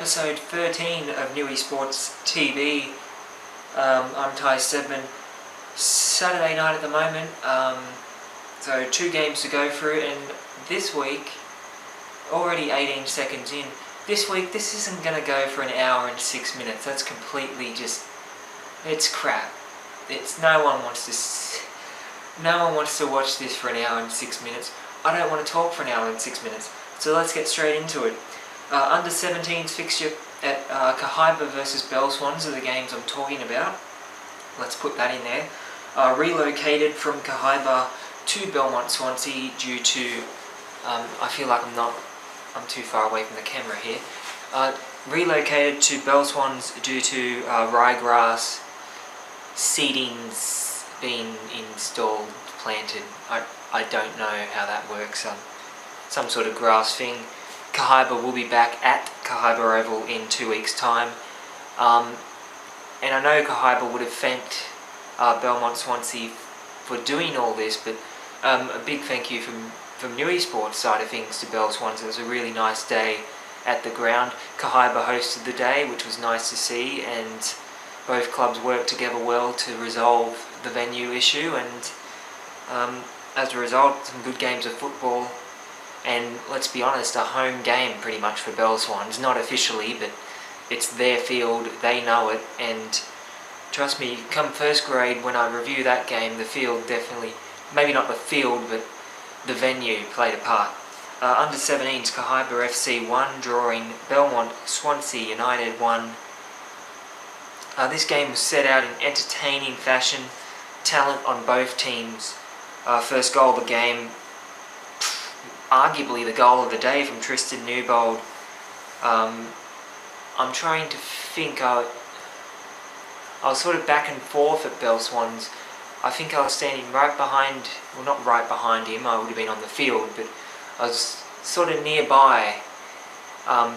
episode 13 of Newysports TV. I'm Ty Stedman. Saturday night at the moment, so 2 games to go through, and this week, already 18 seconds in, this week this isn't going to go for an hour and 6 minutes. That's completely just, it's crap. No one wants to watch this for an hour and 6 minutes. I don't want to talk for an hour and 6 minutes. So let's get straight into it. Under 17s fixture at Kahibah versus Belswans are the games I'm talking about. Let's put that in there. Relocated from Kahibah to Belmont Swansea due to, I feel like I'm too far away from the camera here. Relocated to Belswans due to ryegrass seedings being installed, planted. I don't know how that works. Some sort of grass thing. Kahibah will be back at Kahibah Oval in 2 weeks' time. And I know Kahibah would have thanked Belmont Swansea for doing all this, but a big thank you from Newysports side of things to Belswans. It was a really nice day at the ground. Kahibah hosted the day, which was nice to see, and both clubs worked together well to resolve the venue issue, and as a result, some good games of football. And let's be honest, a home game pretty much for Belswans, not officially, but it's their field, they know it, and trust me, come first grade, when I review that game, the field definitely, maybe not the field, but the venue played a part. Under 17s, Kahibah FC 1, drawing Belmont Swansea United 1. This game was set out in entertaining fashion, talent on both teams. First goal of the game, arguably the goal of the day from Tristan Newbold. I'm trying to think, I was sort of back and forth at Belswans. I think I was standing right behind, well, not right behind him, I would have been on the field, but I was sort of nearby,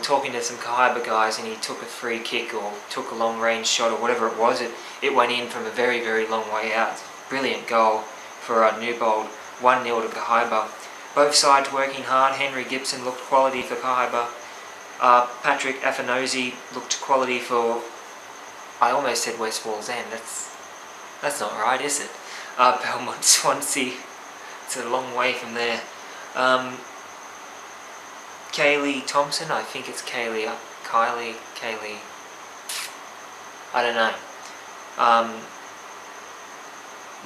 talking to some Kahibah guys, and he took a free kick or took a long range shot or whatever it was. It went in from a very, very long way out. Brilliant goal for Newbold, 1-0 to Kahibah. Both sides working hard. Henry Gibson looked quality for Kahibah. Patrick Afinosi looked quality for, I almost said West Wallsend. That's not right, is it? Belmont Swansea. It's a long way from there. Kaylee Thompson, I think it's Kaylee. I don't know.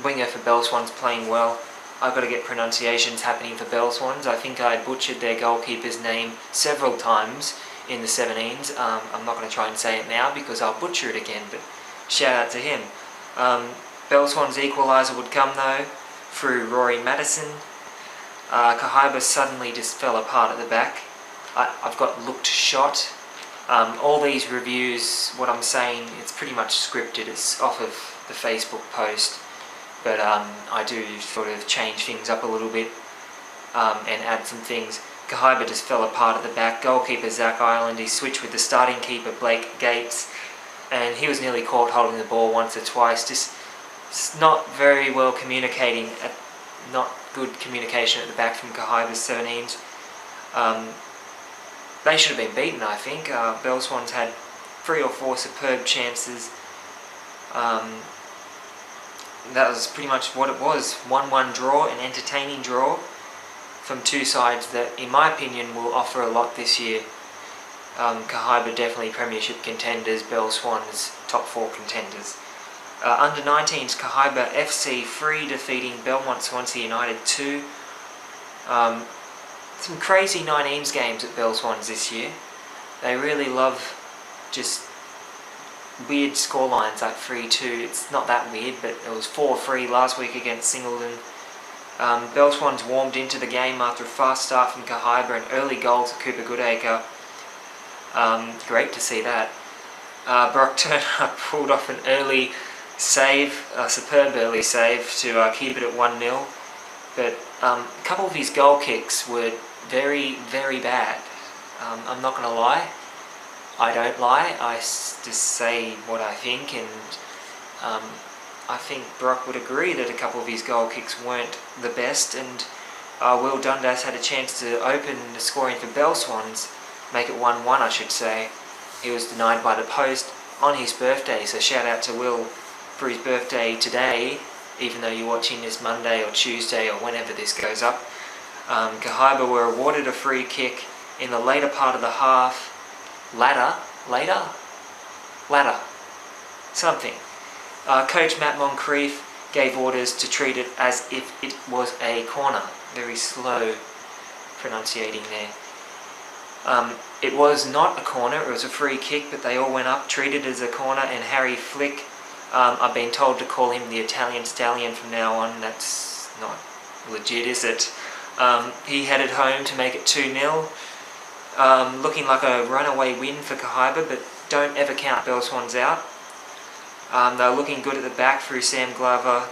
Winger for Belswans playing well. I've got to get pronunciations happening for Belswans. I think I butchered their goalkeeper's name several times in the 17s. I'm not going to try and say it now because I'll butcher it again, but shout out to him. Belswans' equaliser would come though through Rory Madison. Kahibah suddenly just fell apart at the back. I've got looked shot. All these reviews, what I'm saying, it's pretty much scripted. It's off of the Facebook post. But I do sort of change things up a little bit and add some things. Kahibah just fell apart at the back. Goalkeeper Zach Ireland, he switched with the starting keeper Blake Gates, and he was nearly caught holding the ball once or twice. Just not very well communicating, not good communication at the back from Kahibah's 17s. They should have been beaten, I think. Belswans had 3 or 4 superb chances. That was pretty much what it was. 1-1 draw, an entertaining draw from 2 sides that, in my opinion, will offer a lot this year. Kahibah definitely premiership contenders, Belswans top 4 contenders. Under 19s, Kahibah FC 3 defeating Belmont Swansea United 2. Some crazy 19s games at Belswans this year. They really love just weird scorelines like 3-2. It's not that weird, but it was 4-3 last week against Singleton. Belswans warmed into the game after a fast start from Kahibah, an early goal to Cooper Goodacre. Great to see that. Brock Turner pulled off an early save, a superb early save to keep it at 1-0. But a couple of his goal kicks were very, very bad. I'm not going to lie. I don't lie, I just say what I think, and I think Brock would agree that a couple of his goal kicks weren't the best, and Will Dundas had a chance to open the scoring for Belswans, make it 1-1 I should say, he was denied by the post on his birthday, so shout out to Will for his birthday today, even though you're watching this Monday or Tuesday or whenever this goes up. Kahibah were awarded a free kick in the later part of the half. Ladder? Something. Coach Matt Moncrief gave orders to treat it as if it was a corner. Very slow pronunciating there. It was not a corner, it was a free kick, but they all went up, treated as a corner, and Harry Flick, I've been told to call him the Italian Stallion from now on. That's not legit, is it? He headed home to make it 2-0. Looking like a runaway win for Kahibah, but don't ever count Belswans out. They were looking good at the back through Sam Glover.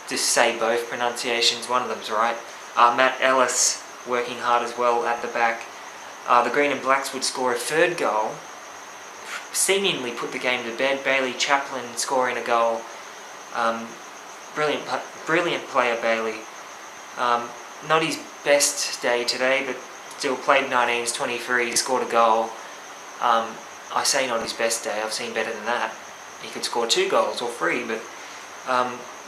Just say both pronunciations, one of them's right. Matt Ellis working hard as well at the back. The Green and Blacks would score a third goal, seemingly put the game to bed. Bailey Chaplin scoring a goal. Brilliant player, Bailey. Not his best day today, but still played 19s, 23, scored a goal. I say not his best day, I've seen better than that. He could score 2 goals or 3, but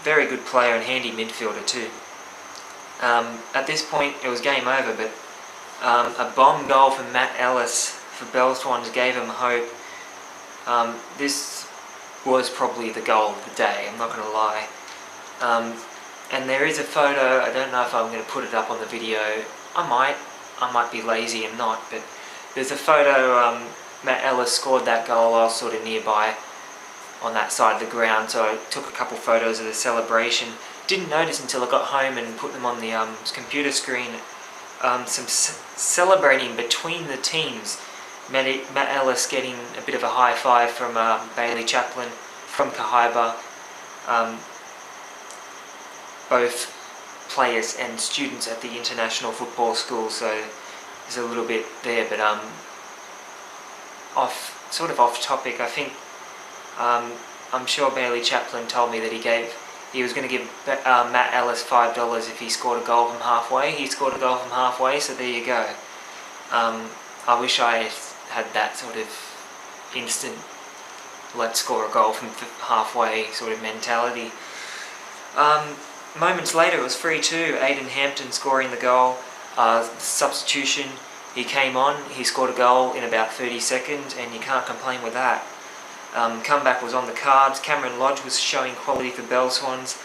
very good player and handy midfielder too. At this point it was game over, but a bomb goal from Matt Ellis for Belswans gave him hope. This was probably the goal of the day, I'm not going to lie. And there is a photo, I don't know if I'm going to put it up on the video. I might be lazy and not, but there's a photo. Matt Ellis scored that goal. I was sort of nearby on that side of the ground, so I took a couple photos of the celebration. Didn't notice until I got home and put them on the computer screen. Some celebrating between the teams. Matt Ellis getting a bit of a high five from Bailey Chaplin from Kahibah. Both players and students at the International Football School, so there's a little bit there, but off topic. I think I'm sure Bailey Chaplin told me that he was going to give Matt Ellis $5 if he scored a goal from halfway. He scored a goal from halfway, so there you go. I wish I had that sort of instant let's score a goal from halfway sort of mentality. Moments later it was 3-2, Aidan Hampton scoring the goal. Substitution, he came on, he scored a goal in about 30 seconds, and you can't complain with that. Comeback was on the cards. Cameron Lodge was showing quality for Belswans.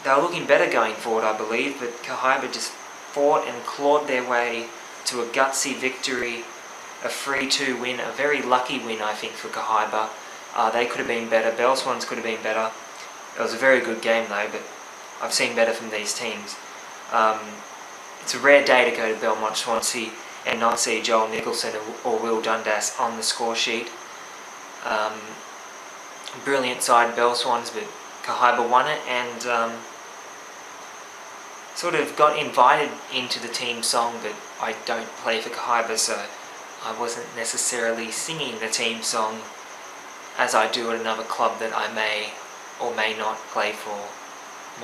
They were looking better going forward, I believe, but Kahibah just fought and clawed their way to a gutsy victory, a 3-2 win, a very lucky win I think for Kahibah. They could have been better, Belswans could have been better. It was a very good game though, but I've seen better from these teams. It's a rare day to go to Belmont Swansea and not see Joel Nicholson or Will Dundas on the score sheet. Brilliant side Belswans, but Kahibah won it and sort of got invited into the team song, but I don't play for Kahibah, so I wasn't necessarily singing the team song as I do at another club that I may or may not play for,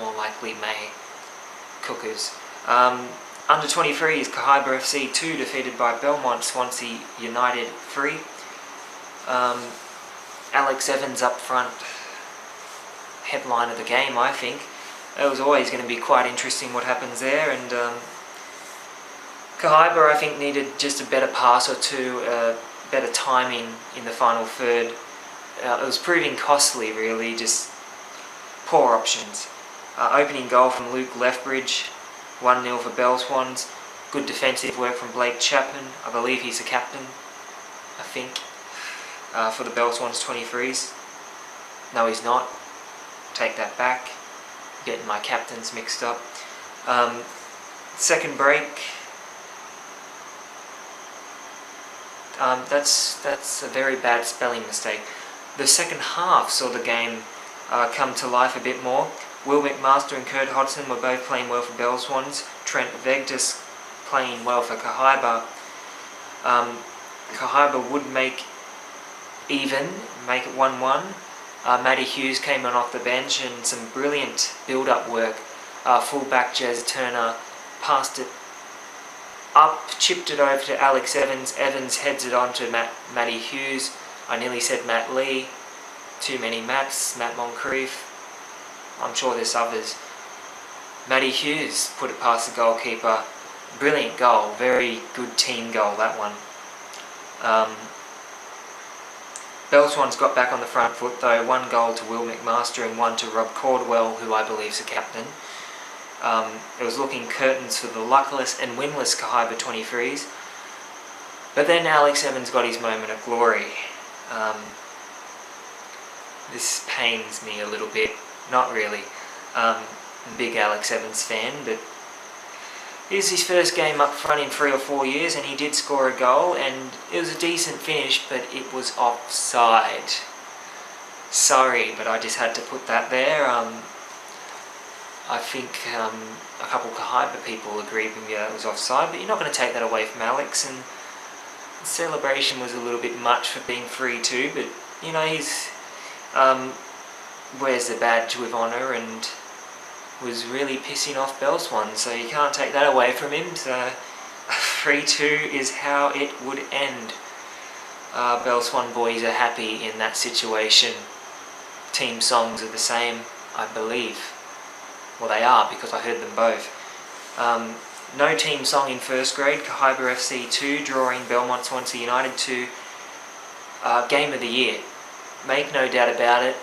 more likely may. Cookers. Under 23 is Kahibah FC 2 defeated by Belmont Swansea United 3. Alex Evans up front, headline of the game I think. It was always going to be quite interesting what happens there, and Kahibah I think needed just a better pass or two, better timing in the final third. It was proving costly really, just poor options. Opening goal from Luke Lethbridge, 1-0 for Belswans. Good defensive work from Blake Chapman, I believe he's the captain, I think, for the Belswans 23s. No, he's not. Take that back. Getting my captains mixed up. Second break. That's a very bad spelling mistake. The second half saw the game come to life a bit more. Will McMaster and Kurt Hodgson were both playing well for Belswans. Trent Vegdas playing well for Kahibah. Kahibah would make it 1-1. Matty Hughes came on off the bench and some brilliant build-up work. Fullback Jez Turner passed it Up, chipped it over to Alex Evans. Evans heads it on to Matty Hughes. I nearly said Matt Lee. Too many Matts. Matt Moncrief. I'm sure there's others. Matty Hughes put it past the goalkeeper. Brilliant goal. Very good team goal, that one. Belswans got back on the front foot though. 1 goal to Will McMaster and 1 to Rob Caldwell, who I believe is the captain. It was looking curtains for the luckless and winless Kahibah 23s. But then Alex Evans got his moment of glory. This pains me a little bit. Not really. I'm a big Alex Evans fan, but it was his first game up front in 3 or 4 years, and he did score a goal, and it was a decent finish, but it was offside. Sorry, but I just had to put that there. I think a couple of Kahibah people agreed with me that it was offside, but you're not going to take that away from Alex, and the celebration was a little bit much for being 3-2, but you know, he's wears the badge with honour and was really pissing off Belswans, so you can't take that away from him. So 3-2 is how it would end. Belswan boys are happy in that situation. Team songs are the same, I believe. Well, they are, because I heard them both. No team song in first grade. Kahibah FC 2 drawing Belmont Swansea United 2. Game of the year. Make no doubt about it.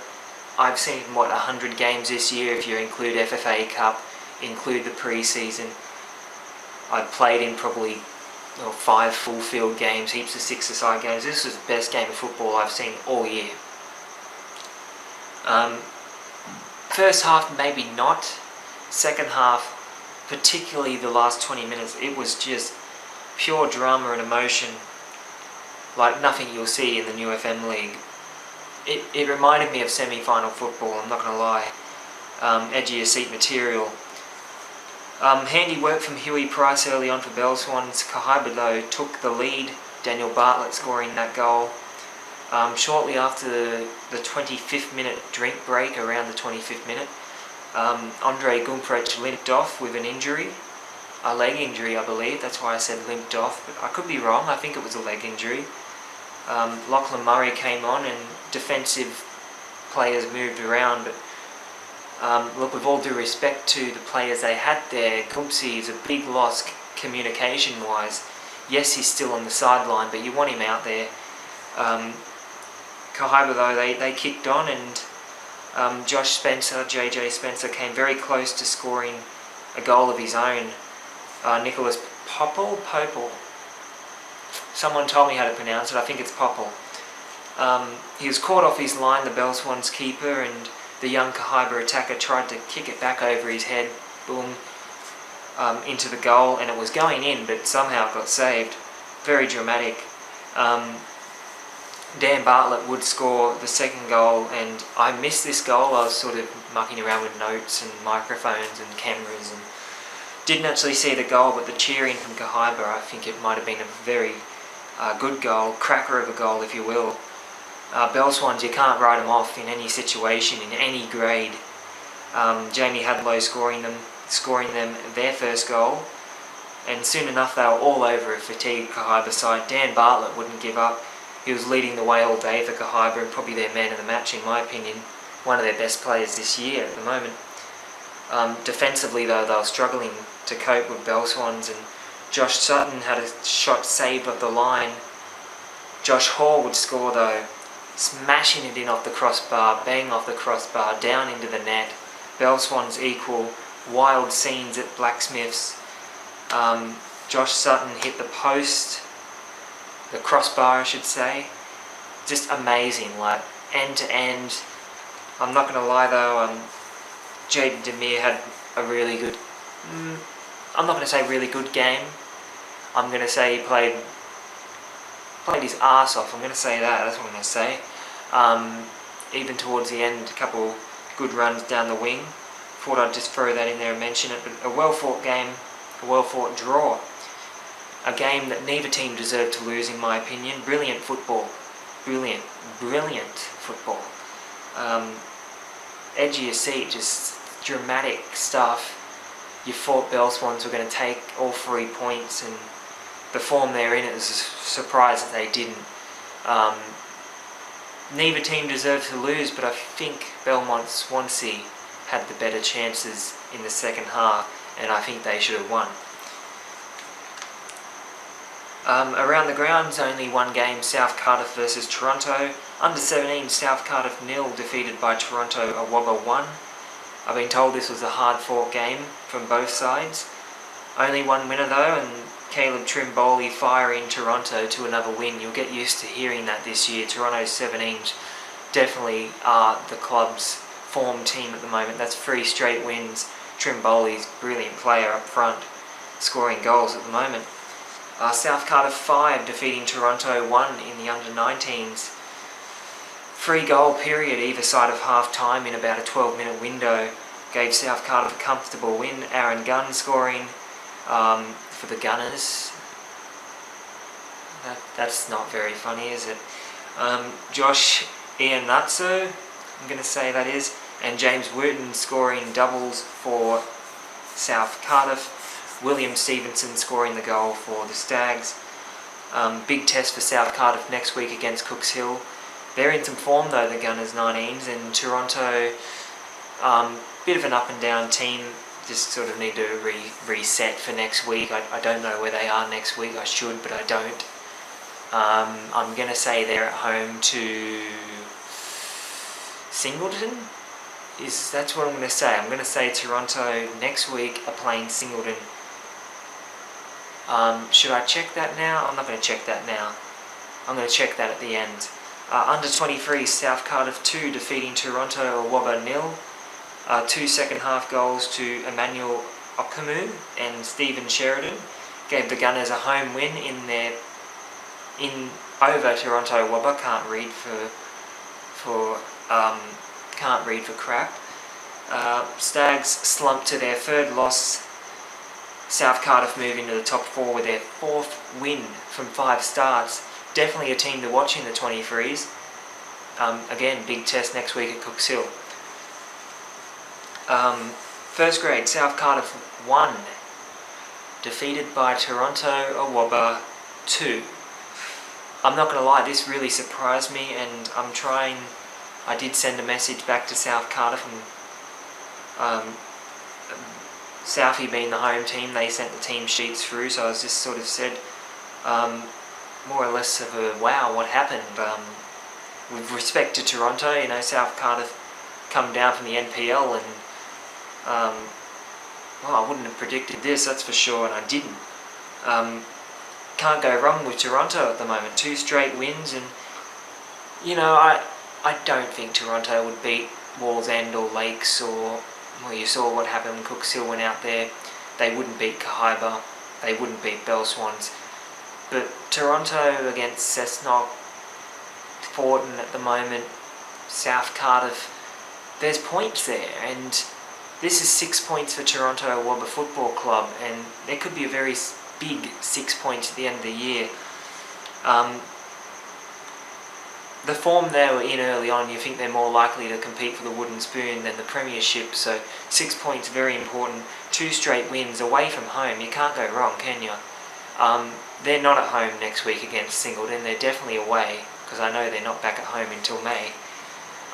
I've seen, 100 games this year if you include FFA Cup, include the pre-season. I've played in probably 5 full field games, heaps of 6-a-side games. This was the best game of football I've seen all year. First half, maybe not. Second half, particularly the last 20 minutes, it was just pure drama and emotion, like nothing you'll see in the new FM League. It reminded me of semi-final football, I'm not going to lie. Edge of your seat material. Handy work from Huey Price early on for Belswans. Kahibah though took the lead, Daniel Bartlett scoring that goal. Shortly after the 25th minute drink break, around the 25th minute, Andre Gumprech limped off with an injury. A leg injury, I believe, that's why I said limped off, but I could be wrong, I think it was a leg injury. Lachlan Murray came on and defensive players moved around, but look, with all due respect to the players they had there, Gumpsy is a big loss communication wise. Yes, he's still on the sideline, but you want him out there. Kahibah though, they kicked on, and Josh Spencer, JJ Spencer, came very close to scoring a goal of his own. Nicholas Popple? Someone told me how to pronounce it, I think it's Popple. He was caught off his line, the Belswans keeper, and the young Kahibah attacker tried to kick it back over his head, boom, into the goal, and it was going in, but somehow it got saved. Very dramatic. Dan Bartlett would score the second goal, and I missed this goal. I was sort of mucking around with notes and microphones and cameras, and didn't actually see the goal, but the cheering from Kahibah, I think it might have been a very good goal, cracker of a goal if you will. Belswans, you can't write them off in any situation, in any grade. Jamie Hadlow scoring them their first goal, and soon enough they were all over a fatigued Kahibah side. Dan Bartlett wouldn't give up. He was leading the way all day for Kahibah and probably their man of the match in my opinion. One of their best players this year at the moment. Defensively though, they were struggling to cope with Belswans, and Josh Sutton had a shot saved off the line. Josh Hall would score though, smashing it in off the crossbar, bang off the crossbar, down into the net. Belswans equal, wild scenes at Blacksmiths. Josh Sutton hit the post, the crossbar I should say. Just amazing, like end to end. I'm not going to lie though, Jaden Demir had a really good, I'm not going to say really good game. I'm going to say he played his arse off. I'm going to say that's what I'm going to say. Even towards the end, a couple good runs down the wing. Thought I'd just throw that in there and mention it. But a well-fought game, a well-fought draw. A game that neither team deserved to lose in my opinion. Brilliant football. Brilliant football. Edge of your seat, just dramatic stuff. You thought Belswans were going to take all 3 points, and the form they're in, it was a surprise that they didn't. Neither team deserved to lose, but I think Belmont Swansea had the better chances in the second half, and I think they should have won. Around the grounds, only one game, South Cardiff versus Toronto. Under 17, South Cardiff 0, defeated by Toronto Awaba 1. I've been told this was a hard-fought game from both sides. Only one winner though, and Caleb Trimboley firing Toronto to another win. You'll get used to hearing that this year. Toronto's 17s definitely are the club's form team at the moment. That's 3 straight wins. Trimboley's a brilliant player up front, scoring goals at the moment. South Cardiff 5, defeating Toronto 1 in the under-19s. 3-goal period either side of half-time in about a 12-minute window gave South Cardiff a comfortable win. Aaron Gunn scoring for the Gunners. That's not very funny, is it? Josh Iannazzo, I'm going to say that is, and James Wooten scoring doubles for South Cardiff. William Stevenson scoring the goal for the Stags. Big test for South Cardiff next week against Cooks Hill. They're in some form though, the Gunners 19s, and Toronto, bit of an up and down team. Just sort of need to reset for next week. I don't know where they are next week. I should, but I don't. I'm going to say they're at home to Singleton. That's what I'm going to say. I'm going to say Toronto next week are playing Singleton. Should I check that now? I'm not going to check that now. I'm going to check that at the end. Under 23, South Cardiff 2, defeating Toronto Awaba 0. 2 second-half goals to Emmanuel Okamu and Stephen Sheridan gave the Gunners a home win over Toronto Awaba. Can't read for crap. Stags slumped to their 3rd loss. South Cardiff moving to the top 4 with their 4th win from 5 starts. Definitely a team to watch in the 23s. Again, big test next week at Cooks Hill. First grade, South Cardiff 1, defeated by Toronto Awaba 2. I'm not going to lie, this really surprised me, and I did send a message back to South Cardiff, and Southie being the home team, they sent the team sheets through, so I was just sort of said, more or less of a wow, what happened? With respect to Toronto, you know, South Cardiff come down from the NPL, and well, I wouldn't have predicted this, that's for sure, and I didn't. Can't go wrong with Toronto at the moment. 2 straight wins, and you know, I don't think Toronto would beat Wallsend or Lakes, or well, you saw what happened when Cooks Hill went out there. They wouldn't beat Kahibah, they wouldn't beat Belswans. But Toronto against Cessnock, Thornton at the moment, South Cardiff, there's points there, and this is 6 points for Toronto Awaba Football Club, and there could be a very big 6 points at the end of the year. The form they were in early on, you think they're more likely to compete for the wooden spoon than the premiership, so 6 points very important. 2 straight wins away from home, you can't go wrong, can you? They're not at home next week against Singleton, they're definitely away, because I know they're not back at home until May.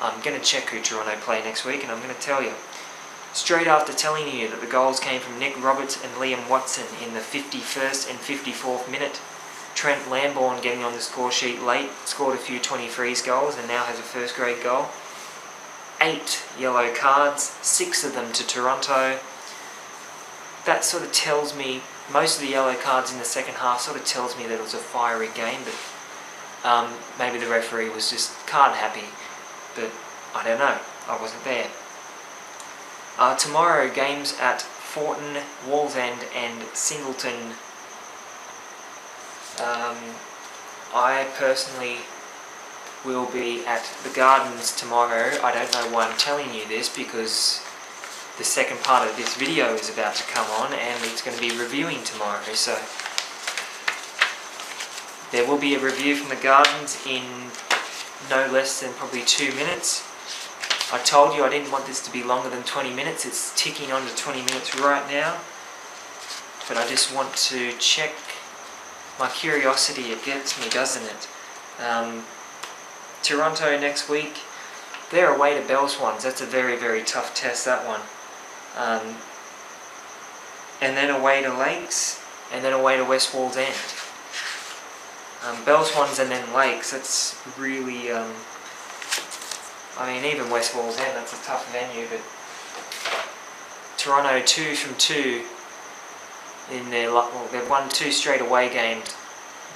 I'm going to check who Toronto play next week, and I'm going to tell you. Straight after telling you that the goals came from Nick Roberts and Liam Watson in the 51st and 54th minute, Trent Lambourne getting on the score sheet late, scored a few 23s goals and now has a first grade goal. 8 yellow cards, 6 of them to Toronto. That sort of tells me, most of the yellow cards in the second half sort of tells me that it was a fiery game, but maybe the referee was just card happy, but I don't know, I wasn't there. Tomorrow, games at Thornton, Wallsend and Singleton. I personally will be at the Gardens tomorrow. I don't know why I'm telling you this, because the second part of this video is about to come on and it's going to be reviewing tomorrow, so there will be a review from the Gardens in no less than probably 2 minutes. I told you I didn't want this to be longer than 20 minutes. It's ticking on to 20 minutes right now. But I just want to check my curiosity, it gets me, doesn't it? Toronto next week. They're away to Belswans. That's a very, very tough test, that one. And then away to Lakes, and then away to West Wallsend. Belswans and then Lakes, that's really, I mean, even West Wallsend, that's a tough venue, but Toronto 2 from 2 in their, well, they've won 2 straight away games.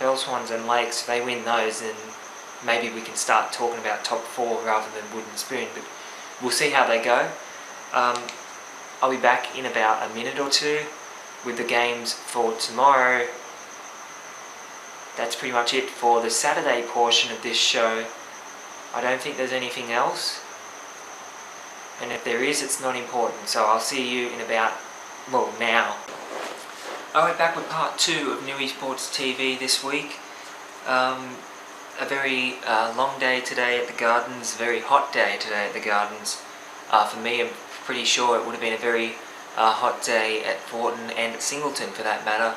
Belswans and Lakes, if they win those, then maybe we can start talking about top 4 rather than wooden spoon, but we'll see how they go. I'll be back in about a minute or two with the games for tomorrow. That's pretty much it for the Saturday portion of this show. I don't think there's anything else, and if there is, it's not important, so I'll see you in about, well, now. Alright, back with part 2 of Newysports TV this week. A very long day today at the Gardens, a very hot day today at the Gardens. For me, I'm pretty sure it would have been a very hot day at Thornton and at Singleton for that matter.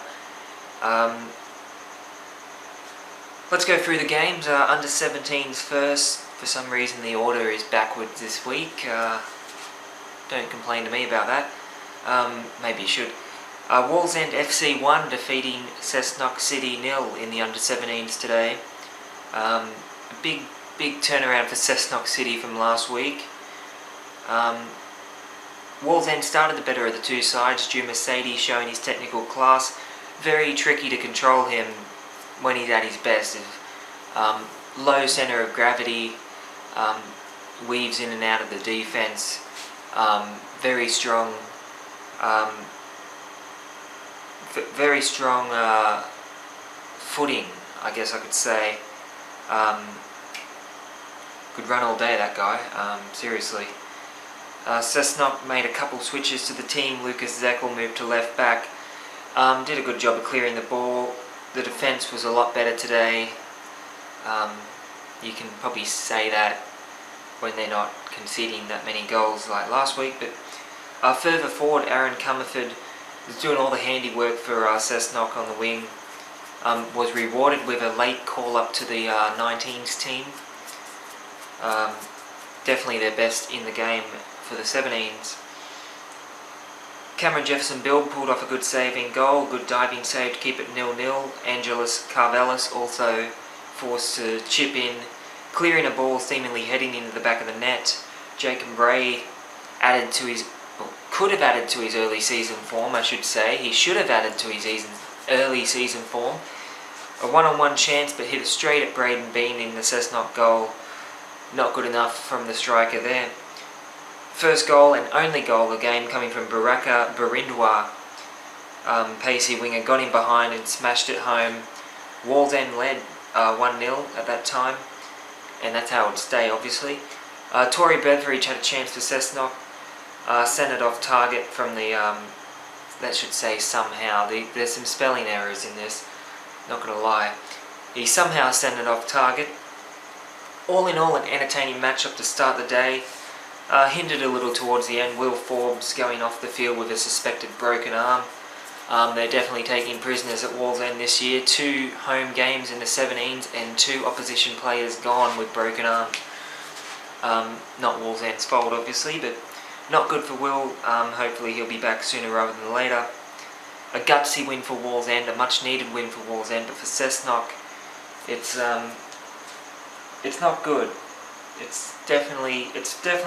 Let's go through the games. Under 17s first. For some reason the order is backwards this week. Don't complain to me about that. Maybe you should. Wallsend FC 1 defeating Cessnock City 0 in the under 17s today. A big turnaround for Cessnock City from last week. Wallsend started the better of the two sides, due Mercedes showing his technical class. Very tricky to control him when he's at his best. Low centre of gravity, weaves in and out of the defence. Very strong footing, I guess I could say. Could run all day, that guy, seriously. Cessnock made a couple switches to the team. Lucas Zeckel moved to left back. Did a good job of clearing the ball. The defence was a lot better today. You can probably say that when they're not conceding that many goals like last week. But further forward, Aaron Comerford was doing all the handiwork for Cessnock on the wing. Was rewarded with a late call up to the 19s team. Definitely their best in the game for the 17s. Cameron Jefferson-Bill pulled off a good saving goal, good diving save to keep it 0-0. Angelus Carvelis also forced to chip in, clearing a ball seemingly heading into the back of the net. Jacob Bray added to his, well, could have added to his early season form, I should say. He should have added to his early season form. A one-on-one chance, but hit it straight at Braden Bean in the Cessnock goal. Not good enough from the striker there. First goal and only goal of the game coming from Baraka Barindwa. Pacey winger got him behind and smashed it home. Wallsend led 1-0 at that time, and that's how it would stay, obviously. Tory Beveridge had a chance for Cessnock. Sent it off target from the, that should say somehow. There's some spelling errors in this, not going to lie. He somehow sent it off target. All in all, an entertaining match-up to start the day. Hindered a little towards the end. Will Forbes going off the field with a suspected broken arm. They're definitely taking prisoners at Wallsend this year. 2 home games in the 17s and 2 opposition players gone with broken arms. Not Wallsend's fault, obviously, but not good for Will. Hopefully he'll be back sooner rather than later. A gutsy win for Wallsend, a much needed win for Wallsend, but for Cessnock, it's not good. It's definitely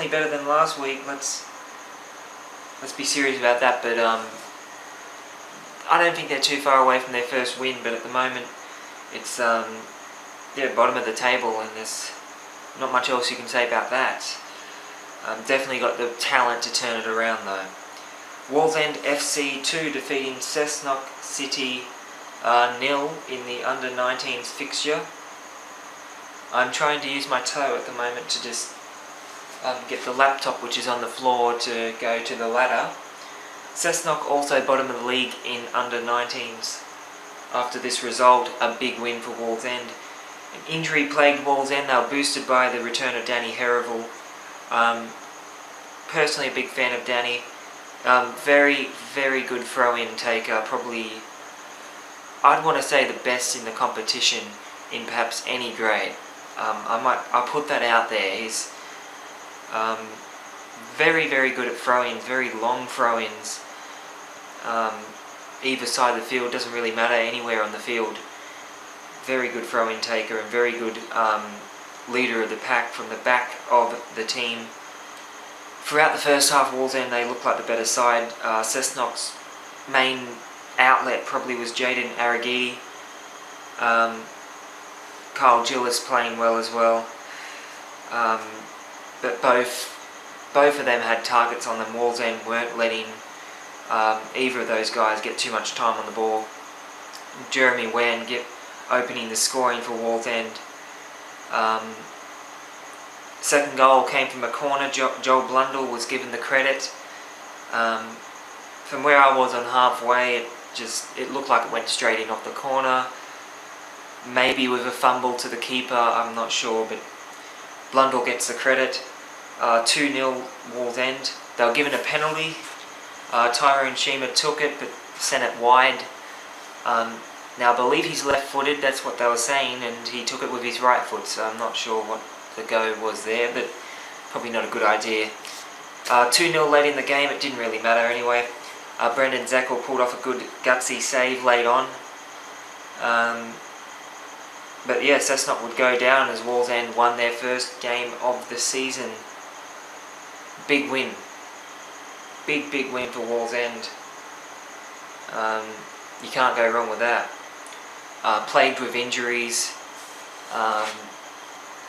better than last week. Let's be serious about that. But I don't think they're too far away from their first win. But at the moment, it's they're bottom of the table, and there's not much else you can say about that. Definitely got the talent to turn it around though. Wallsend FC 2 defeating Cessnock City 0 in the under 19s fixture. I'm trying to use my toe at the moment to just get the laptop, which is on the floor, to go to the ladder. Cessnock also bottom of the league in under 19s. After this result, a big win for Wallsend. An injury-plagued Wallsend, they were boosted by the return of Danny Herrival. Personally a big fan of Danny. Very, very good throw-in taker, probably I'd want to say the best in the competition in perhaps any grade. I'll put that out there. He's very, very good at throw-ins, very long throw-ins. Either side of the field, doesn't really matter, anywhere on the field. Very good throw-in taker and very good leader of the pack from the back of the team. Throughout the first half, Wallsend, they looked like the better side. Cessnock's main outlet probably was Jaden Aragidi. Kyle Gillis playing well as well. But both of them had targets on them. Wallsend weren't letting either of those guys get too much time on the ball. Jeremy Wan opening the scoring for Wallsend. Second goal came from a corner. Joel Blundell was given the credit. From where I was on halfway, it looked like it went straight in off the corner. Maybe with a fumble to the keeper, I'm not sure, but Blundell gets the credit. 2-0 Wallsend. They were given a penalty. Tyrone Shima took it, but sent it wide. Now I believe he's left-footed, that's what they were saying, and he took it with his right foot, so I'm not sure what the go was there, but probably not a good idea. 2-0 late in the game, it didn't really matter anyway. Brendan Zackel pulled off a good gutsy save late on. But yeah, Cessnock would go down as Wallsend won their first game of the season. Big win. Big win for Wallsend. You can't go wrong with that. Plagued with injuries. I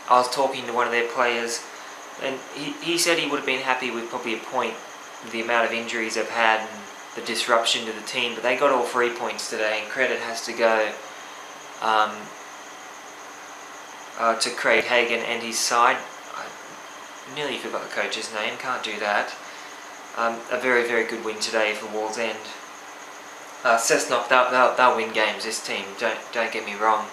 was talking to one of their players, and he said he would have been happy with probably a point with the amount of injuries they've had and the disruption to the team, but they got all 3 points today, and credit has to go to Craig Hagan and his side. I nearly forgot the coach's name, can't do that. A very, very good win today for Wallsend. Cessnock, they'll win games, this team, don't get me wrong.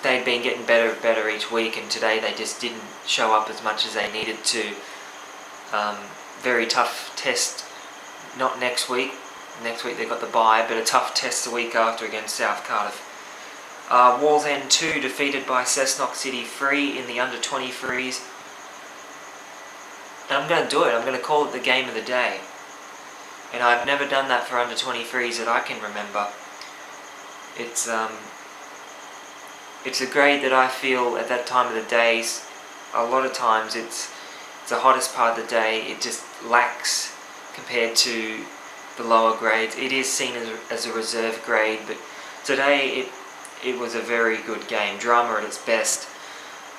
They'd been getting better and better each week, and today they just didn't show up as much as they needed to. Very tough test, not next week. Next week they've got the bye, but a tough test the week after against South Cardiff. Wallsend 2 defeated by Cessnock City 3 in the under-23s. And I'm going to do it, I'm going to call it the game of the day. And I've never done that for under-23s that I can remember. It's a grade that I feel at that time of the day, a lot of times it's the hottest part of the day, it just lacks compared to the lower grades. It is seen as a reserve grade, but today it was a very good game, drama at its best,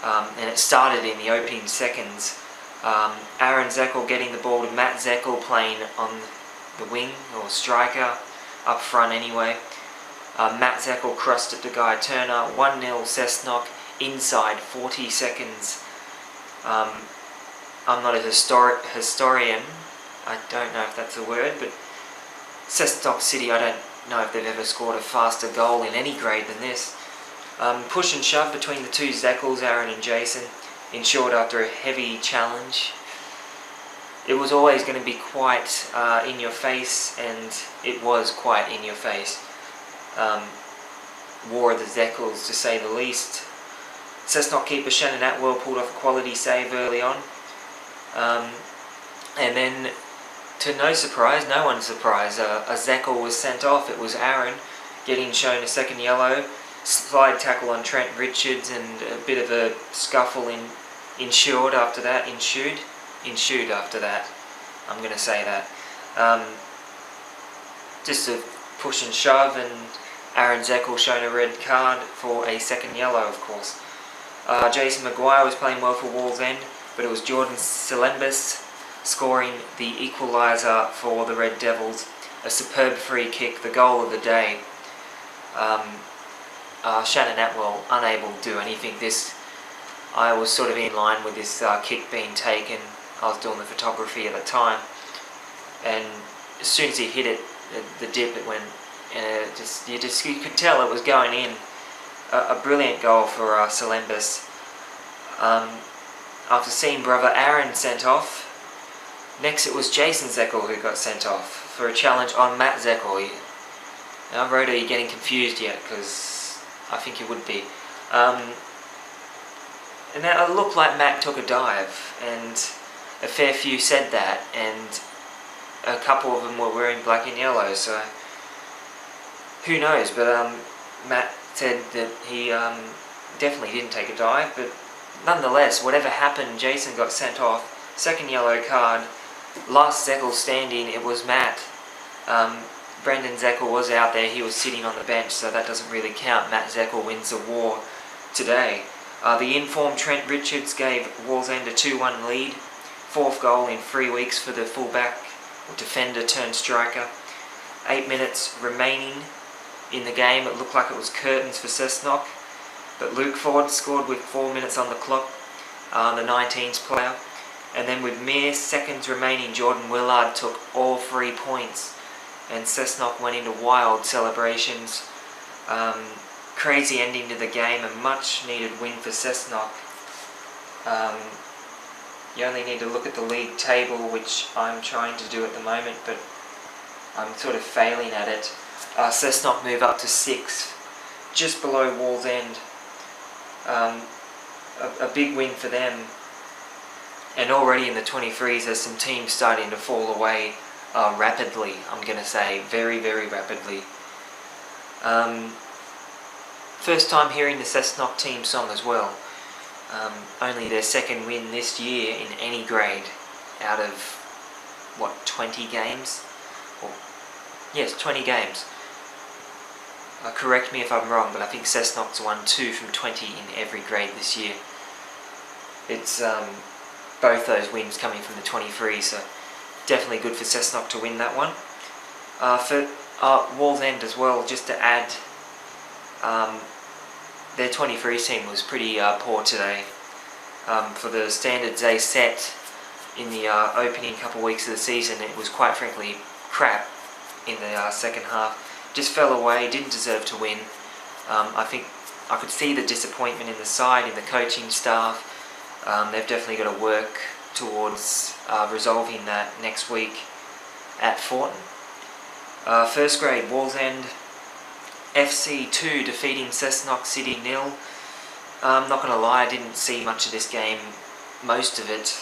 and it started in the opening seconds. Aaron Zeckel getting the ball to Matt Zeckel playing on the wing, or striker, up front anyway. Matt Zeckel crossed it to Guy Turner. 1-0 Cessnock inside 40 seconds. I'm not a historian, I don't know if that's a word, but Cessnock City, I don't know if they've ever scored a faster goal in any grade than this. Push and shove between the two Zeckels, Aaron and Jason, ensured after a heavy challenge. It was always going to be quite in your face, and it was quite in your face. War of the Zeckels, to say the least. Cessnock keeper Shannon Atwell pulled off a quality save early on. And then, to no one's surprise, a Zeckel was sent off. It was Aaron getting shown a second yellow. Slide tackle on Trent Richards, and a bit of a scuffle ensued after that. Ensued after that. I'm going to say that. Just a push and shove, and Aaron Zeckel shown a red card for a second yellow, of course. Jason Maguire was playing well for Wallsend, but it was Jordan Silembus scoring the equaliser for the Red Devils. A superb free kick, the goal of the day. Shannon Atwell unable to do anything. I was sort of in line with this kick being taken. I was doing the photography at the time, and as soon as he hit it, the dip, it went, and you could tell it was going in. A brilliant goal for Silembus. After seeing brother Aaron sent off, next it was Jason Zeckel who got sent off for a challenge on Matt Zeckel. Now, I wrote, are you getting confused yet? Because I think you would be. And now it looked like Matt took a dive, and a fair few said that, and a couple of them were wearing black and yellow, so who knows, but Matt said that he definitely didn't take a dive, but nonetheless, whatever happened, Jason got sent off, second yellow card, last Zeckel stand-in, it was Matt. Brendan Zeckel was out there, he was sitting on the bench, so that doesn't really count. Matt Zeckel wins the war today. The informed Trent Richards gave Wallsend a 2-1 lead, fourth goal in 3 weeks for the fullback, or defender turned striker. 8 minutes remaining in the game, it looked like it was curtains for Cessnock, but Luke Ford scored with 4 minutes on the clock, the 19s player, and then with mere seconds remaining, Jordan Willard took all 3 points, and Cessnock went into wild celebrations. Crazy ending to the game, a much needed win for Cessnock. You only need to look at the league table, which I'm trying to do at the moment, but I'm sort of failing at it. Cessnock move up to 6th, just below Wallsend. A big win for them. And already in the 23s, there's some teams starting to fall away rapidly, I'm going to say, very, very rapidly. First time hearing the Cessnock team song as well. Only their second win this year in any grade out of, what, 20 games? Yes, 20 games. Correct me if I'm wrong, but I think Cessnock's won 2 from 20 in every grade this year. It's both those wins coming from the 23, so definitely good for Cessnock to win that one. For Wallsend as well, just to add, their 23 team was pretty poor today. For the standards they set in the opening couple of weeks of the season, it was quite frankly crap in the second half. Just fell away, didn't deserve to win. I think I could see the disappointment in the side, in the coaching staff. They've definitely got to work towards resolving that next week at Thornton. First grade, Wallsend FC 2 defeating Cessnock City 0. I'm not going to lie, I didn't see much of this game, most of it.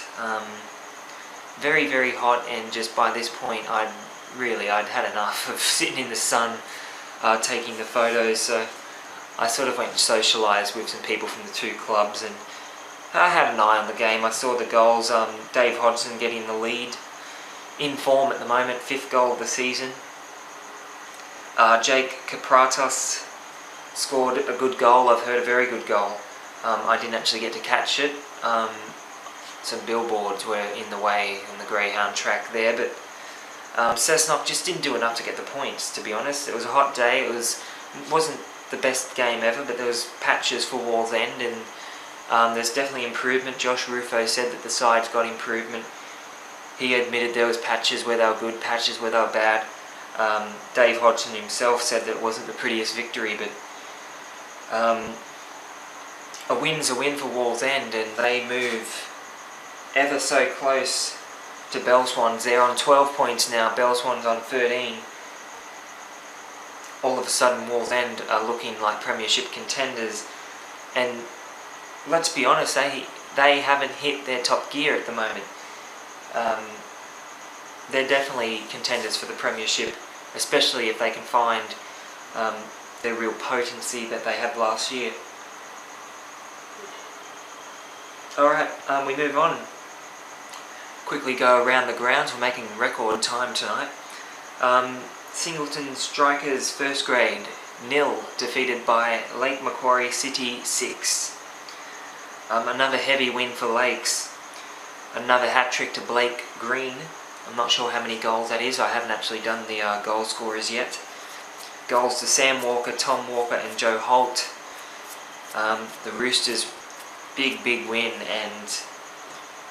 Very, very hot, and just by this point I'd had enough of sitting in the sun taking the photos, so I sort of went and socialised with some people from the two clubs, and I had an eye on the game. I saw the goals, Dave Hodgson getting the lead, in form at the moment, 5th goal of the season. Jake Kapratos scored a good goal. I've heard a very good goal. I didn't actually get to catch it. Some billboards were in the way on the Greyhound track there, but Cessnock just didn't do enough to get the points, to be honest. It was a hot day. It wasn't the best game ever, but there was patches for Wallsend, and there's definitely improvement. Josh Rufo said that the side's got improvement. He admitted there was patches where they were good, patches where they were bad. Dave Hodgson himself said that it wasn't the prettiest victory, but a win's a win for Wallsend, and they move ever so close to Belswans. They're on 12 points now, Belswans on 13. All of a sudden Wallsend are looking like premiership contenders, and let's be honest, they haven't hit their top gear at the moment. They're definitely contenders for the premiership, especially if they can find their real potency that they had last year. Alright, we move on. Quickly go around the grounds. We're making record time tonight. Singleton Strikers first grade 0 defeated by Lake Macquarie City 6. Another heavy win for Lakes. Another hat-trick to Blake Green. I'm not sure how many goals that is. I haven't actually done the goal scorers yet. Goals to Sam Walker, Tom Walker and Joe Holt. The Roosters, big win, and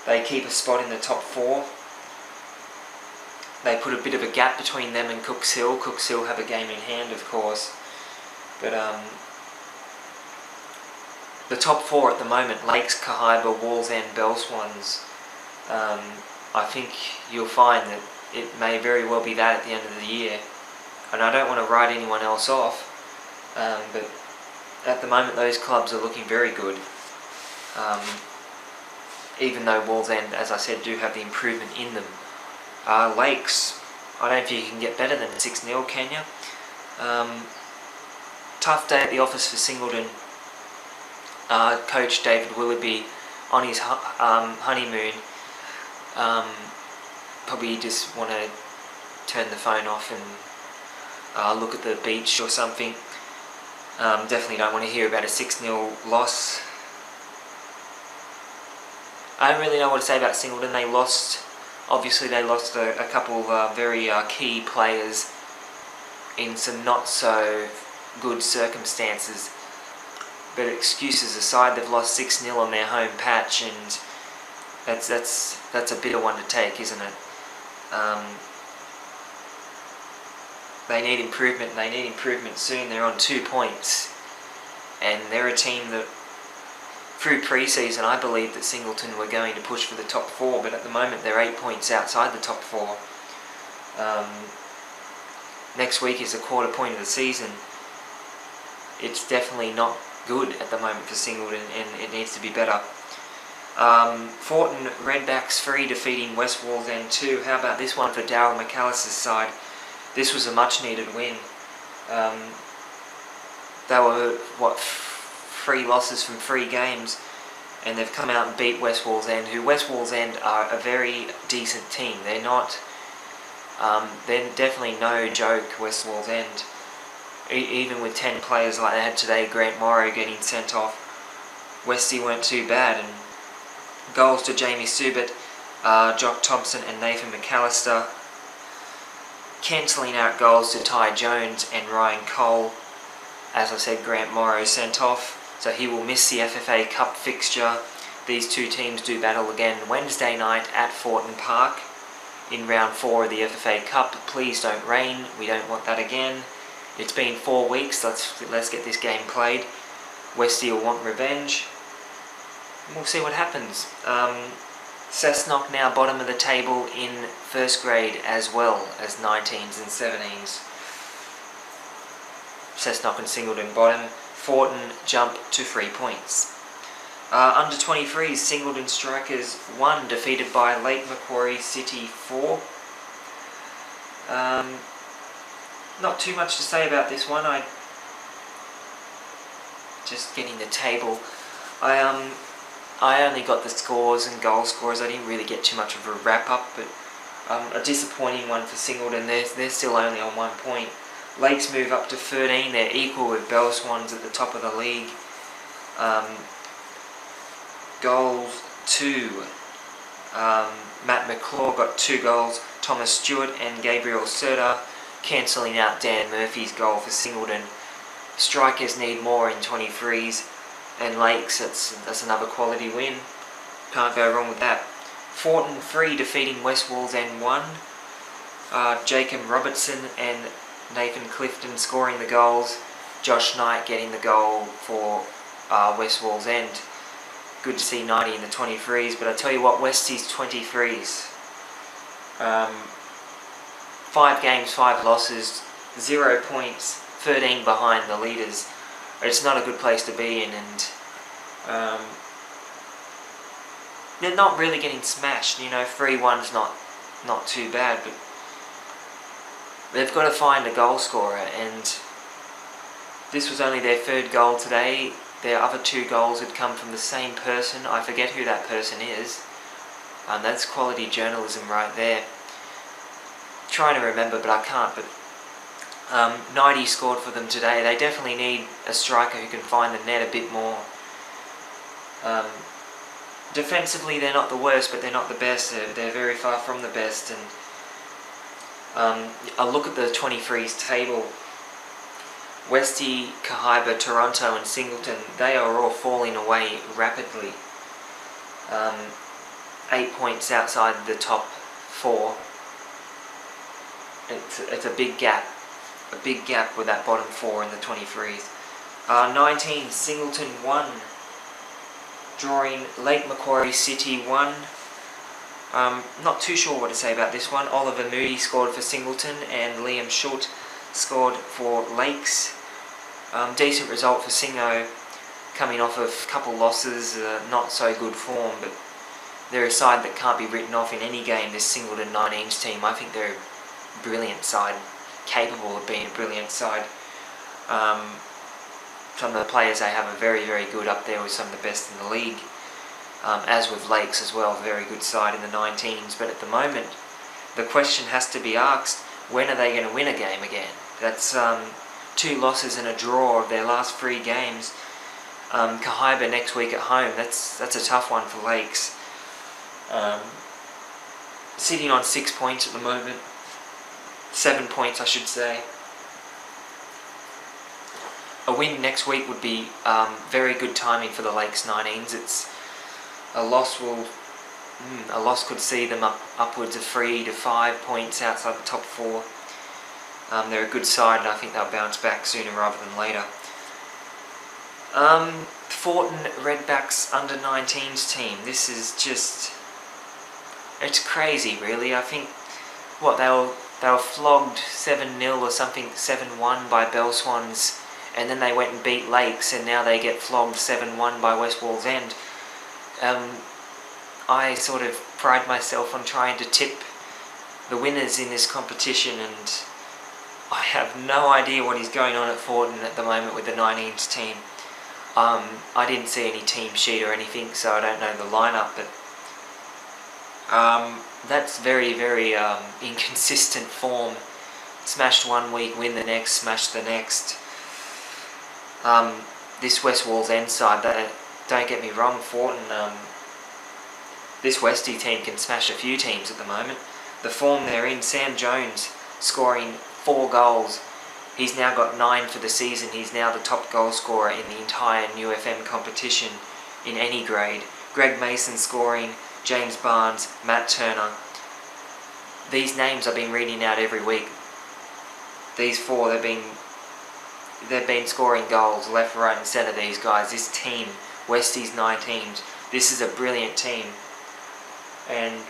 they keep a spot in the top 4. They put a bit of a gap between them and Cooks Hill. Cooks Hill have a game in hand, of course. But the top 4 at the moment, Lakes, Kahibah, Wallsend, Belswans. I think you'll find that it may very well be that at the end of the year. And I don't want to write anyone else off, but at the moment those clubs are looking very good. Even though Wallsend, as I said, do have the improvement in them. Lakes, I don't think you can get better than 6-0, can you? Tough day at the office for Singleton. Coach David Willoughby on his honeymoon. Probably just want to turn the phone off and look at the beach or something. Definitely don't want to hear about a 6-0 loss. I don't really know what to say about Singleton. They lost, obviously they lost a couple of very key players in some not so good circumstances. But excuses aside, they've lost 6-0 on their home patch, and that's a bitter one to take, isn't it? They need improvement. They need improvement soon. They're on 2 points, and they're a team that, through pre-season, I believe that Singleton were going to push for the top 4, but at the moment they're 8 points outside the top 4. Next week is the quarter point of the season. It's definitely not good at the moment for Singleton, and it needs to be better. Thornton Redbacks 3 defeating West Wallsend 2. How about this one for Darryl McAllister's side? This was a much needed win. They were, 3 losses from 3 games, and they've come out and beat West Wallsend, who West Wallsend are a very decent team. They're not, they're definitely no joke, West Wallsend. Even with 10 players like they had today, Grant Morrow getting sent off, Westie weren't too bad. And goals to Jamie Subert, Jock Thompson and Nathan McAllister, cancelling out goals to Ty Jones and Ryan Cole. As I said, Grant Morrow sent off, so he will miss the FFA Cup fixture. These two teams do battle again Wednesday night at Thornton Park in round 4 of the FFA Cup. Please don't rain, we don't want that again. It's been 4 weeks, let's get this game played. Westie will want revenge. We'll see what happens. Cessnock now bottom of the table in first grade as well as 19s and 17s. Cessnock and Singleton bottom. Thornton jump to 3 points. Under 23s, Singleton Strikers 1 defeated by Lake Macquarie City 4. Not too much to say about this one. Just getting the table. I only got the scores and goal scores. I didn't really get too much of a wrap up, but a disappointing one for Singleton. They're still only on 1 point. Lakes move up to 13. They're equal with Belswans at the top of the league. Goals 2. Matt McClaw got 2 goals. Thomas Stewart and Gabriel Serta cancelling out Dan Murphy's goal for Singleton. Strikers need more in 23s. And Lakes, that's another quality win. Can't go wrong with that. Thornton 3 defeating West Wallsend 1. Jacob Robertson and Nathan Clifton scoring the goals. Josh Knight getting the goal for West Wallsend. Good to see 90 in the 23s, but I tell you what, Westie's 23s. 5 games, 5 losses, 0 points, 13 behind the leaders. It's not a good place to be in, and they're not really getting smashed. 3-1's not too bad, but they've got to find a goal scorer, and this was only their 3rd goal today. Their other 2 goals had come from the same person. I forget who that person is. That's quality journalism right there. Trying to remember, but I can't. But 90 scored for them today. They definitely need a striker who can find the net a bit more. Defensively, they're not the worst, but they're not the best. They're very far from the best. And a look at the 23s table. Westie, Kahibah, Toronto and Singleton, they are all falling away rapidly. 8 points outside the top 4. It's a big gap. A big gap with that bottom 4 in the 23s. 19, Singleton 1. Drawing Lake Macquarie City 1. Not too sure what to say about this one. Oliver Moody scored for Singleton and Liam Short scored for Lakes. Decent result for Singo, coming off of a couple losses, not so good form, but they're a side that can't be written off in any game, this Singleton 19s team. I think they're a brilliant side, capable of being a brilliant side. Some of the players they have are very, very good, up there with some of the best in the league. As with Lakes as well, very good side in the 19s. But at the moment, the question has to be asked, when are they going to win a game again? That's 2 losses and a draw of their last 3 games. Kahibah next week at home, that's a tough one for Lakes. Sitting on 6 points at the moment, 7 points I should say. A win next week would be very good timing for the Lakes 19s. A loss could see them upwards of 3 to 5 points outside the top 4. They're a good side, and I think they'll bounce back sooner rather than later. Thornton Redbacks under 19s team. This is just, it's crazy really. I think they were flogged 7-0 or something, 7-1 by Belswans, and then they went and beat Lakes, and now they get flogged 7-1 by Wallsend. I sort of pride myself on trying to tip the winners in this competition, and I have no idea what is going on at Thornton at the moment with the 19s team. I didn't see any team sheet or anything, so I don't know the lineup, but that's very, very inconsistent form. Smashed one week, win the next, smash the next. This West Wallsend side, don't get me wrong, Thornton, this Westie team can smash a few teams at the moment. The form they're in, Sam Jones scoring 4 goals. He's now got 9 for the season. He's now the top goal scorer in the entire New FM competition in any grade. Greg Mason scoring, James Barnes, Matt Turner. These names I've been reading out every week. These 4, they've been scoring goals left, right and centre, these guys. This team, Westies 19s, this is a brilliant team. And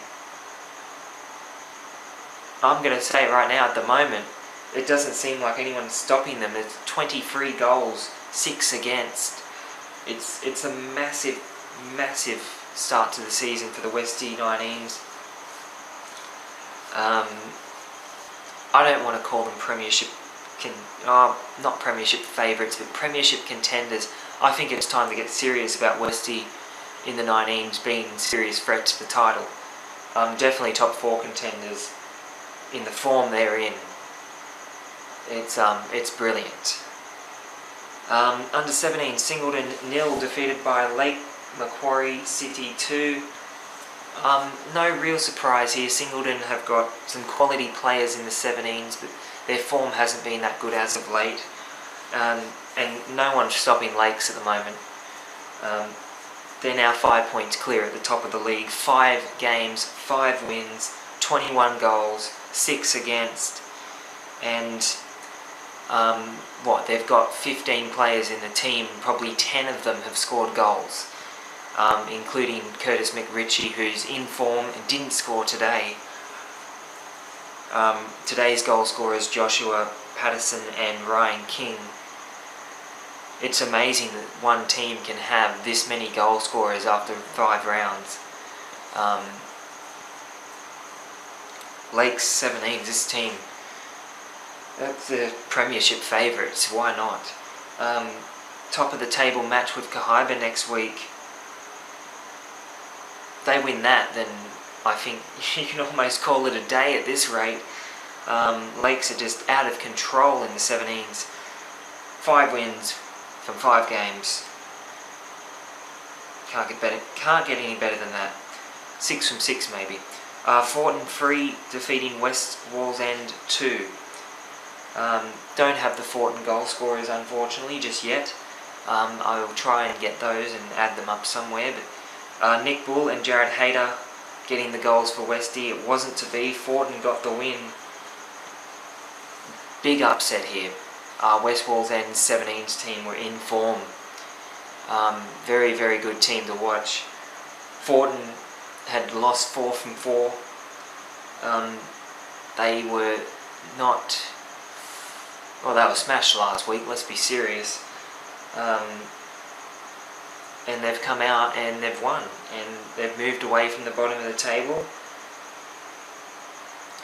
I'm going to say right now, at the moment, it doesn't seem like anyone's stopping them. It's 23 goals, 6 against. It's a massive, massive start to the season for the Westie 19s. I don't want to call them premiership, not premiership favourites, but premiership contenders. I think it's time to get serious about Westie in the 19s being serious threat to the title. Definitely top 4 contenders in the form they're in. It's brilliant. Under 17, Singleton 0 defeated by Lake Macquarie City 2. No real surprise here. Singleton have got some quality players in the 17s, but their form hasn't been that good as of late. And no one's stopping Lakes at the moment. They're now 5 points clear at the top of the league. 5 games, 5 wins, 21 goals, 6 against, and they've got 15 players in the team. Probably 10 of them have scored goals, including Curtis McRitchie, who's in form and didn't score today. Today's goal scorers Joshua Patterson and Ryan King. It's amazing that one team can have this many goal scorers after 5 rounds. Lakes 17, this team, that's the premiership favourites, why not? Top of the table match with Kahibah next week. If they win that, then I think you can almost call it a day at this rate. Lakes are just out of control in the 17s. 5 wins from 5 games. Can't get any better than that. 6 from 6 maybe. Thornton 3 defeating West Wallsend 2. Don't have the Thornton goal scorers unfortunately just yet. I will try and get those and add them up somewhere. But Nick Bull and Jared Hayter getting the goals for Westie. It wasn't to be. Thornton got the win. Big upset here. West Wallsend's 17s team were in form. Very, very good team to watch. Thornton had lost 4 from 4. They were not... Well, they were smashed last week, let's be serious. And they've come out and they've won. And they've moved away from the bottom of the table.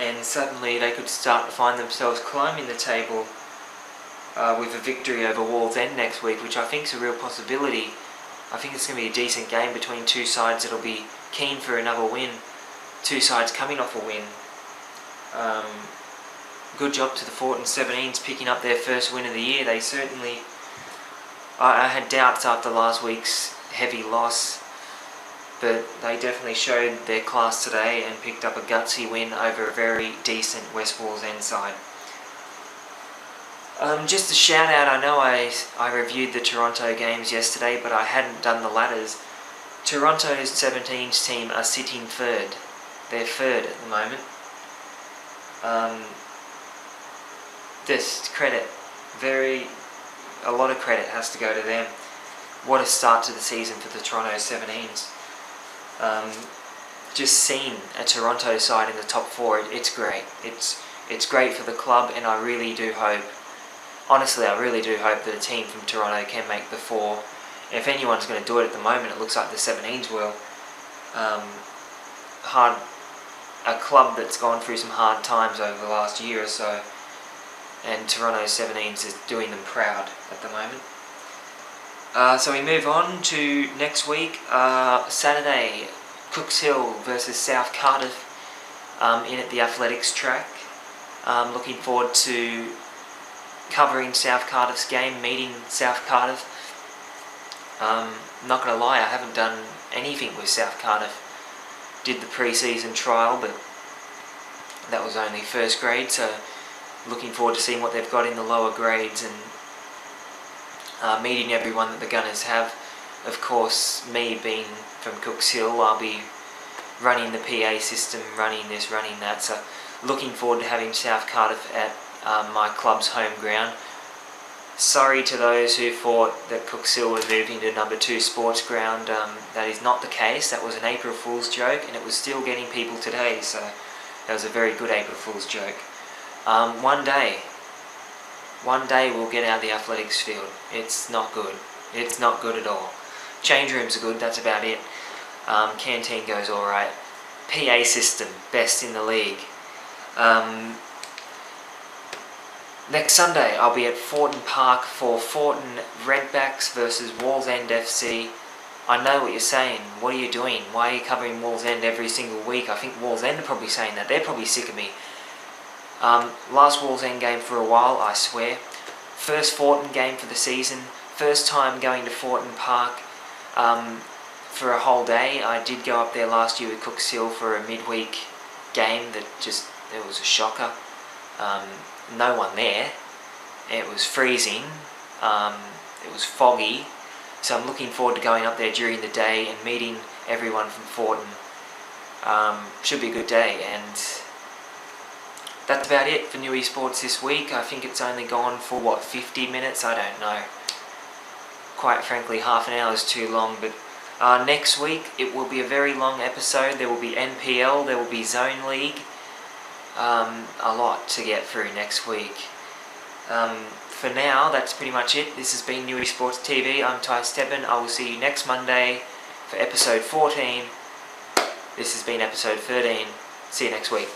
And suddenly they could start to find themselves climbing the table with a victory over Wallsend next week, which I think is a real possibility. I think it's going to be a decent game between two sides that'll be keen for another win. Two sides coming off a win. Good job to the Thornton 17s picking up their first win of the year. They certainly... I had doubts after last week's heavy loss, but they definitely showed their class today and picked up a gutsy win over a very decent West Wallsend side. Just a shout out, I know I reviewed the Toronto games yesterday, but I hadn't done the ladders. Toronto's 17s team are sitting third. They're third at the moment. Just credit, a lot of credit has to go to them. What a start to the season for the Toronto 17s. Just seeing a Toronto side in the top 4, it's great. It's great for the club, and I really do hope, honestly I really do hope that a team from Toronto can make the 4. And if anyone's going to do it at the moment, it looks like the 17s will. A club that's gone through some hard times over the last year or so, and Toronto 17s is doing them proud at the moment. So we move on to next week, Saturday, Cooks Hill versus South Cardiff in at the athletics track. Looking forward to covering South Cardiff's game, meeting South Cardiff. Not going to lie, I haven't done anything with South Cardiff. Did the pre-season trial, but that was only first grade, so looking forward to seeing what they've got in the lower grades and meeting everyone that the Gunners have. Of course, me being from Cooks Hill, I'll be running the PA system, running this, running that, so looking forward to having South Cardiff at my club's home ground. Sorry to those who thought that Cooks Hill was moving to number 2 sports ground. That is not the case. That was an April Fool's joke, and it was still getting people today, so that was a very good April Fool's joke. One day we'll get out of the athletics field. It's not good. It's not good at all. Change rooms are good, that's about it. Canteen goes alright. PA system, best in the league. Next Sunday I'll be at Thornton Park for Thornton Redbacks versus Wallsend FC. I know what you're saying. What are you doing? Why are you covering Wallsend every single week? I think Wallsend are probably saying that. They're probably sick of me. Last Wallsend game for a while, I swear. First Thornton game for the season. First time going to Thornton Park for a whole day. I did go up there last year with Cooks Hill for a midweek game that it was a shocker. No one there. It was freezing. It was foggy. So I'm looking forward to going up there during the day and meeting everyone from Thornton. Should be a good day, and that's about it for Newysports this week. I think it's only gone for, what, 50 minutes? I don't know. Quite frankly, half an hour is too long, but next week it will be a very long episode. There will be NPL, there will be Zone League. A lot to get through next week. For now, that's pretty much it. This has been Newysports TV. I'm Ty Stebbin. I will see you next Monday for episode 14. This has been episode 13. See you next week.